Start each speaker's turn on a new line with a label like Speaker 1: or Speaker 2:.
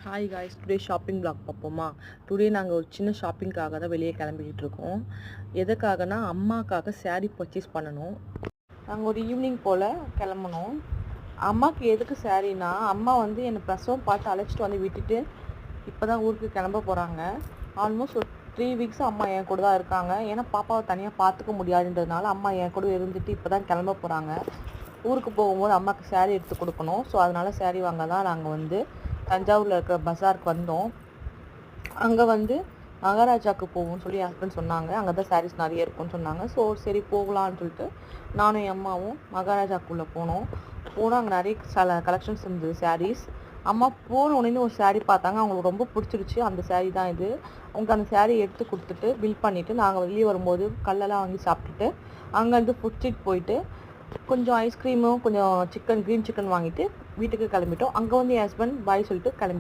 Speaker 1: Hi guys, today shopping vlog பார்ப்போமா? Today நாங்கள் ஒரு சின்ன ஷாப்பிங்காக தான் வெளியே கிளம்பிக்கிட்டு இருக்கோம். எதுக்காகனா அம்மாக்காக saree பர்ச்சேஸ் பண்ணணும். நாங்கள் ஒரு ஈவினிங் போல் கிளம்பணும். அம்மாவுக்கு எதுக்கு சாரீனா, அம்மா வந்து என்னை பிரசவம் பார்த்து அழைச்சிட்டு வந்து விட்டுட்டு இப்போ தான் ஊருக்கு கிளம்ப போகிறாங்க. ஆல்மோஸ்ட் ஒரு 3 வீக்ஸ் அம்மா என் கூட தான் இருக்காங்க. ஏன்னா பாப்பாவை தனியாக பார்த்துக்க முடியாதுன்றதுனால அம்மா என் கூட இருந்துட்டு இப்போ தான் கிளம்ப போகிறாங்க. ஊருக்கு போகும்போது அம்மாவுக்கு saree எடுத்து கொடுக்கணும். ஸோ அதனால் saree வாங்க தான் நாங்கள் வந்து தஞ்சாவூரில் இருக்கிற பஜாருக்கு வந்தோம். அங்கே வந்து மகாராஜாவுக்கு போவோம்னு சொல்லி என் ஹஸ்பண்ட் சொன்னாங்க. அங்கே தான் சாரீஸ் நிறைய இருக்குன்னு சொன்னாங்க. ஸோ சரி போகலான்னு சொல்லிட்டு நானும் என் அம்மாவும் மகாராஜாக்குள்ளே போனோம். போனால் அங்கே நிறைய கலெக்ஷன்ஸ் இருந்தது சாரீஸ். அம்மா போன உடனே ஒரு saree பார்த்தாங்க. அவங்களுக்கு ரொம்ப பிடிச்சிருச்சு. அந்த saree தான் இது. அவங்க அந்த saree எடுத்து கொடுத்துட்டு பில் பண்ணிவிட்டு நாங்கள் வெளியே வரும்போது கல்லெல்லாம் வாங்கி சாப்பிட்டுட்டு அங்கேருந்து ஃபுட் ஸ்ட்ரீட் போயிட்டு கொஞ்சம் ஐஸ்கிரீமும் கொஞ்சம் க்ரீன் சிக்கன் வாங்கிட்டு வீட்டுக்கு கிளம்பிட்டோம். அங்கே வந்து என் ஹஸ்பண்ட் பாய் சொல்லிட்டு கிளம்பி